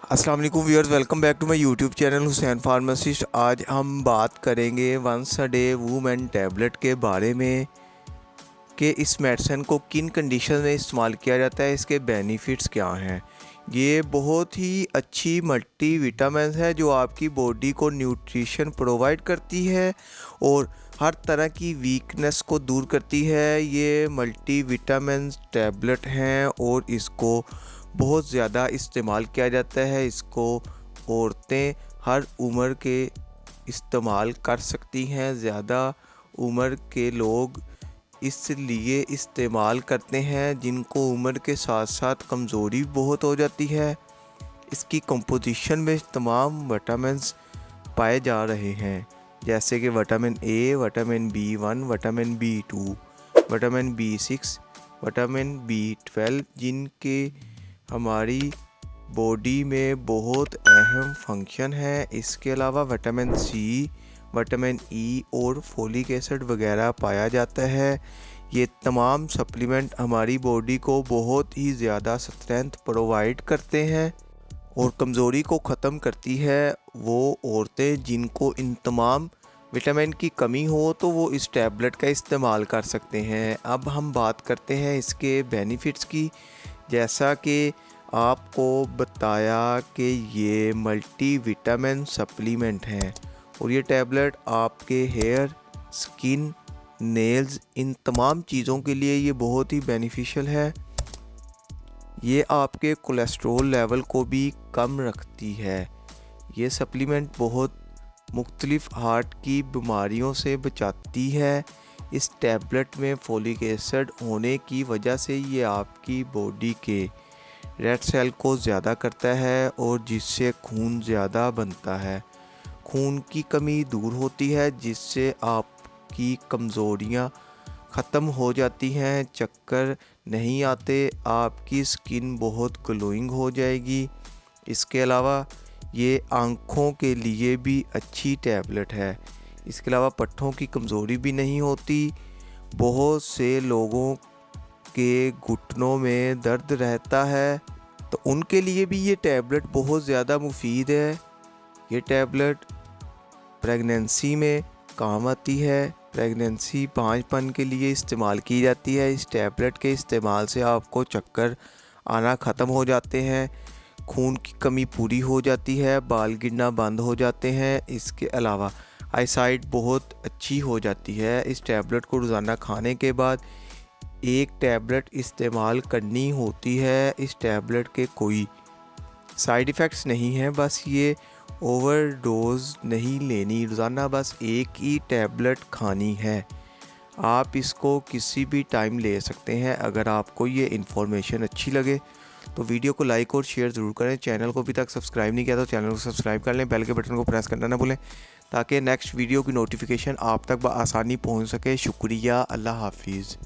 अस्सलाम वालेकुम viewers, welcome back to my YouTube channel Hussain pharmacist. आज हम बात करेंगे once a day women tablet के बारे में कि इस मेडिसिन को किन कंडीशन में इस्तेमाल किया जाता है, इसके बेनिफिट्स क्या हैं। ये बहुत ही अच्छी मल्टी विटामिन है जो आपकी बॉडी को न्यूट्रिशन प्रोवाइड करती है और हर तरह की वीकनेस को दूर करती है। ये मल्टी विटामिन टैबलेट हैं और इसको बहुत ज़्यादा इस्तेमाल किया जाता है। इसको औरतें हर उम्र के इस्तेमाल कर सकती हैं। ज़्यादा उम्र के लोग इसलिए इस्तेमाल करते हैं जिनको उम्र के साथ साथ कमज़ोरी बहुत हो जाती है। इसकी कंपोजिशन में तमाम विटामिन्स पाए जा रहे हैं, जैसे कि vitamin A, vitamin B1, vitamin B2, vitamin B6, vitamin B12, जिनके हमारी बॉडी में बहुत अहम फंक्शन है। इसके अलावा विटामिन सी, विटामिन ई और फोलिक एसिड वगैरह पाया जाता है। ये तमाम सप्लीमेंट हमारी बॉडी को बहुत ही ज़्यादा स्ट्रेंथ प्रोवाइड करते हैं और कमज़ोरी को ख़त्म करती है। वो औरतें जिनको इन तमाम विटामिन की कमी हो तो वो इस टैबलेट का इस्तेमाल कर सकते हैं। अब हम बात करते हैं इसके बेनिफिट्स की। जैसा कि आपको बताया कि ये मल्टी विटामिन सप्लीमेंट हैं और ये टैबलेट आपके हेयर, स्किन, नेल्स, इन तमाम चीज़ों के लिए ये बहुत ही बेनिफिशियल है। ये आपके कोलेस्ट्रॉल लेवल को भी कम रखती है। ये सप्लीमेंट बहुत मुख्तलिफ हार्ट की बीमारियों से बचाती है। इस टैबलेट में फोलिक एसिड होने की वजह से ये आपकी बॉडी के रेड सेल को ज़्यादा करता है और जिससे खून ज़्यादा बनता है। खून की कमी दूर होती है जिससे आपकी कमज़ोरियाँ ख़त्म हो जाती हैं, चक्कर नहीं आते, आपकी स्किन बहुत ग्लोइंग हो जाएगी। इसके अलावा ये आँखों के लिए भी अच्छी टैबलेट है। इसके अलावा पट्ठों की कमज़ोरी भी नहीं होती। बहुत से लोगों के घुटनों में दर्द रहता है तो उनके लिए भी ये टैबलेट बहुत ज़्यादा मुफीद है। ये टैबलेट प्रेगनेंसी में काम आती है। प्रेगनेंसी बांझपन के लिए इस्तेमाल की जाती है। इस टैबलेट के इस्तेमाल से आपको चक्कर आना ख़त्म हो जाते हैं, खून की कमी पूरी हो जाती है, बाल गिरना बंद हो जाते हैं। इसके अलावा आईसाइट बहुत अच्छी हो जाती है। इस टैबलेट को रोज़ाना खाने के बाद एक टैबलेट इस्तेमाल करनी होती है। इस टैबलेट के कोई साइड इफ़ेक्ट्स नहीं हैं, बस ये ओवरडोज नहीं लेनी, रोज़ाना बस एक ही टैबलेट खानी है। आप इसको किसी भी टाइम ले सकते हैं। अगर आपको ये इन्फॉर्मेशन अच्छी लगे तो वीडियो को लाइक और शेयर ज़रूर करें। चैनल को अभी तक सब्सक्राइब नहीं किया तो चैनल को सब्सक्राइब कर लें। बेल के बटन को प्रेस करना ना भूलें ताकि नेक्स्ट वीडियो की नोटिफिकेशन आप तक आसानी पहुंच सके। शुक्रिया, अल्लाह हाफिज़।